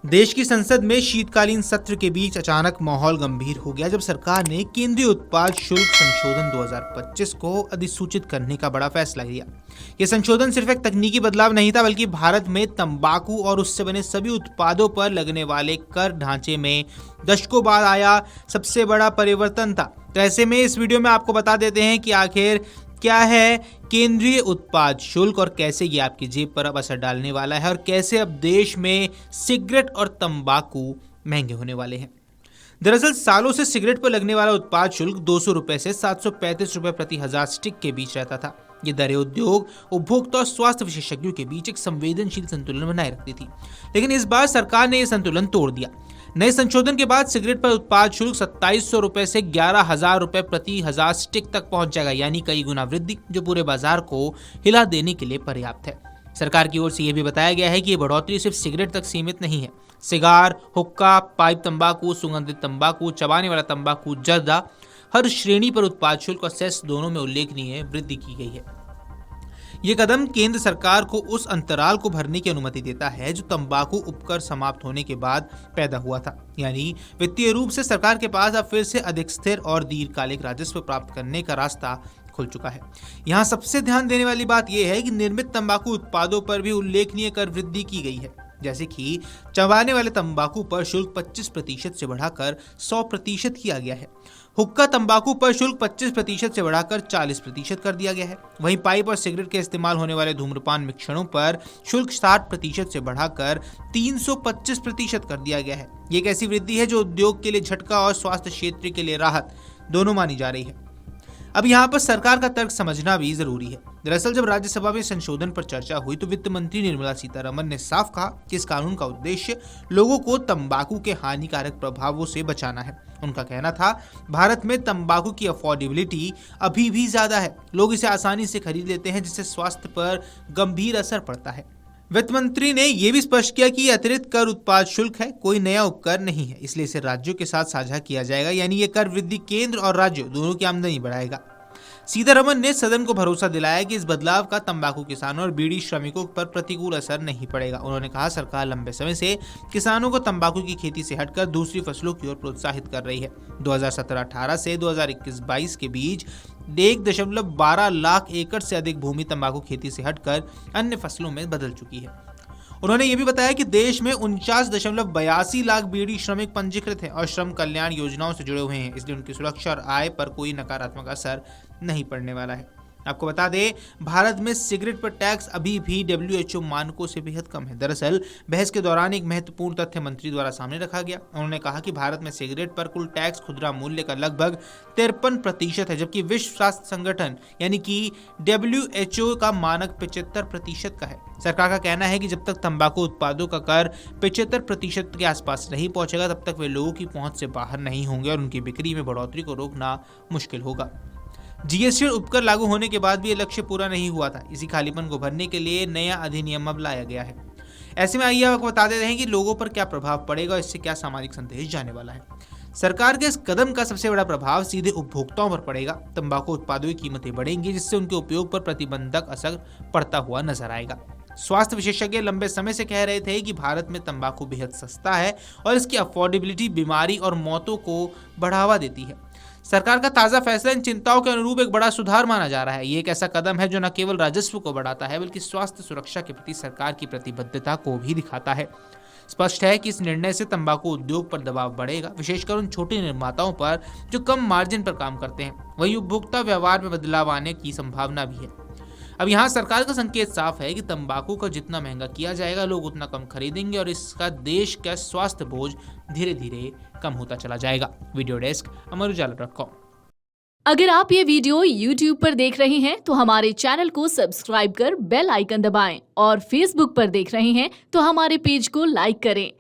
देश की संसद में शीतकालीन सत्र के बीच अचानक माहौल गंभीर हो गया जब सरकार ने केंद्रीय उत्पाद शुल्क संशोधन 2025 को अधिसूचित करने का बड़ा फैसला लिया। यह संशोधन सिर्फ एक तकनीकी बदलाव नहीं था, बल्कि भारत में तंबाकू और उससे बने सभी उत्पादों पर लगने वाले कर ढांचे में दशकों बाद आया सबसे बड़ा परिवर्तन था। तो ऐसे में इस वीडियो में आपको बता देते हैं कि आखिर क्या है केंद्रीय उत्पाद शुल्क और कैसे ये आपकी जेब पर अब असर डालने वाला है और कैसे अब देश में सिगरेट और तंबाकू महंगे होने वाले हैं। दरअसल सालों से सिगरेट पर लगने वाला उत्पाद शुल्क 200 रुपए से 735 रुपए प्रति हजार स्टिक के बीच रहता था। ये दरें उद्योग, उपभोक्ता और स्वास्थ्य विशेषज्ञों के बीच एक संवेदनशील संतुलन बनाए रखती थी, लेकिन इस बार सरकार ने यह संतुलन तोड़ दिया। नए संशोधन के बाद सिगरेट पर उत्पाद शुल्क 2700 रुपए से 11,000 रुपए प्रति हजार स्टिक तक पहुंच जाएगा, यानी कई गुना वृद्धि, जो पूरे बाजार को हिला देने के लिए पर्याप्त है। सरकार की ओर से यह भी बताया गया है कि ये बढ़ोतरी सिर्फ सिगरेट तक सीमित नहीं है। सिगार, हुक्का, पाइप तंबाकू, सुगंधित तंबाकू, चबाने वाला तंबाकू, जर्दा, हर श्रेणी पर उत्पाद शुल्क और सेस दोनों में उल्लेखनीय वृद्धि की गई है। ये कदम केंद्र सरकार को उस अंतराल को भरने की अनुमति देता है जो तंबाकू उपकर समाप्त होने के बाद पैदा हुआ था, यानी वित्तीय रूप से सरकार के पास अब फिर से अधिक स्थिर और दीर्घकालिक राजस्व प्राप्त करने का रास्ता खुल चुका है। यहाँ सबसे ध्यान देने वाली बात यह है कि निर्मित तंबाकू उत्पादों पर भी उल्लेखनीय कर वृद्धि की गई है, जैसे कि चबाने वाले तंबाकू पर शुल्क 25% से बढ़ाकर 100% किया गया है। हुक्का तंबाकू पर शुल्क 25% से बढ़ाकर 40% कर दिया गया है। वहीं पाइप और सिगरेट के इस्तेमाल होने वाले धूम्रपान मिश्रणों पर शुल्क 60% से बढ़ाकर 325% कर दिया गया है। ये एक ऐसी वृद्धि है जो उद्योग के लिए झटका और स्वास्थ्य क्षेत्र के लिए राहत दोनों मानी जा रही है। अब यहाँ पर सरकार का तर्क समझना भी जरूरी है। दरअसल जब राज्यसभा में संशोधन पर चर्चा हुई तो वित्त मंत्री निर्मला सीतारमण ने साफ कहा कि इस कानून का उद्देश्य लोगों को तंबाकू के हानिकारक प्रभावों से बचाना है। उनका कहना था, भारत में तंबाकू की अफोर्डेबिलिटी अभी भी ज्यादा है, लोग इसे आसानी से खरीद लेते हैं, जिससे स्वास्थ्य पर गंभीर असर पड़ता है। वित्त मंत्री ने यह भी स्पष्ट किया कि अतिरिक्त कर उत्पाद शुल्क है, कोई नया उपकर नहीं है, इसलिए इसे राज्यों के साथ साझा किया जाएगा, यानी ये कर वृद्धि केंद्र और राज्य दोनों की आमदनी बढ़ाएगा। सीतारमण ने सदन को भरोसा दिलाया कि इस बदलाव का तंबाकू किसानों और बीड़ी श्रमिकों पर प्रतिकूल असर नहीं पड़ेगा। उन्होंने कहा, सरकार लंबे समय से किसानों को तंबाकू की खेती से हटकर दूसरी फसलों की ओर प्रोत्साहित कर रही है। 2017-18 से 2021-22 के बीच 1.12 लाख एकड़ से अधिक भूमि तंबाकू खेती से हटकर अन्य फसलों में बदल चुकी है। उन्होंने ये भी बताया कि देश में 49.82 लाख बीड़ी श्रमिक पंजीकृत हैं और श्रम कल्याण योजनाओं से जुड़े हुए हैं, इसलिए उनकी सुरक्षा और आय पर कोई नकारात्मक असर नहीं पड़ने वाला है। आपको बता दें, भारत में सिगरेट पर टैक्स अभी भी WHO मानकों से बेहद कम है। दरअसल बहस के दौरान एक महत्वपूर्ण तथ्य मंत्री द्वारा सामने रखा गया। उन्होंने कहा कि भारत में सिगरेट पर कुल टैक्स खुदरा मूल्य का लगभग 53% है, जबकि विश्व स्वास्थ्य संगठन यानी कि WHO का मानक 75% का है। सरकार का कहना है कि जब तक तंबाकू उत्पादों का कर 75% के आसपास नहीं पहुंचेगा, तब तक वे लोगों की पहुंच से बाहर नहीं होंगे और उनकी बिक्री में बढ़ोतरी को रोकना मुश्किल होगा। GST और उपकर लागू होने के बाद भी ये लक्ष्य पूरा नहीं हुआ था। इसी खालीपन को भरने के लिए नया अधिनियम अब लाया गया है। ऐसे में आइए आपको बता देते हैं कि लोगों पर क्या प्रभाव पड़ेगा और इससे क्या सामाजिक संदेश जाने वाला है। सरकार के इस कदम का सबसे बड़ा प्रभाव सीधे उपभोक्ताओं पर पड़ेगा। तंबाकू उत्पादों की कीमतें बढ़ेंगी, जिससे उनके उपयोग पर प्रतिबंधक असर पड़ता हुआ नजर आएगा। स्वास्थ्य विशेषज्ञ लंबे समय से कह रहे थे कि भारत में तंबाकू बेहद सस्ता है और इसकी अफोर्डेबिलिटी बीमारी और मौतों को बढ़ावा देती है। सरकार का ताज़ा फैसला इन चिंताओं के अनुरूप एक बड़ा सुधार माना जा रहा है। ये एक ऐसा कदम है जो न केवल राजस्व को बढ़ाता है, बल्कि स्वास्थ्य सुरक्षा के प्रति सरकार की प्रतिबद्धता को भी दिखाता है। स्पष्ट है कि इस निर्णय से तंबाकू उद्योग पर दबाव बढ़ेगा, विशेषकर उन छोटे निर्माताओं पर जो कम मार्जिन पर काम करते हैं। वहीं उपभोक्ता व्यवहार में बदलाव आने की संभावना भी है। अब यहाँ सरकार का संकेत साफ है कि तंबाकू को जितना महंगा किया जाएगा, लोग उतना कम खरीदेंगे और इसका देश का स्वास्थ्य बोझ धीरे धीरे कम होता चला जाएगा। Video desk amarujala.com। अगर आप ये वीडियो YouTube पर देख रहे हैं तो हमारे चैनल को सब्सक्राइब कर बेल आइकन दबाएं और Facebook पर देख रहे हैं तो हमारे पेज को लाइक करें।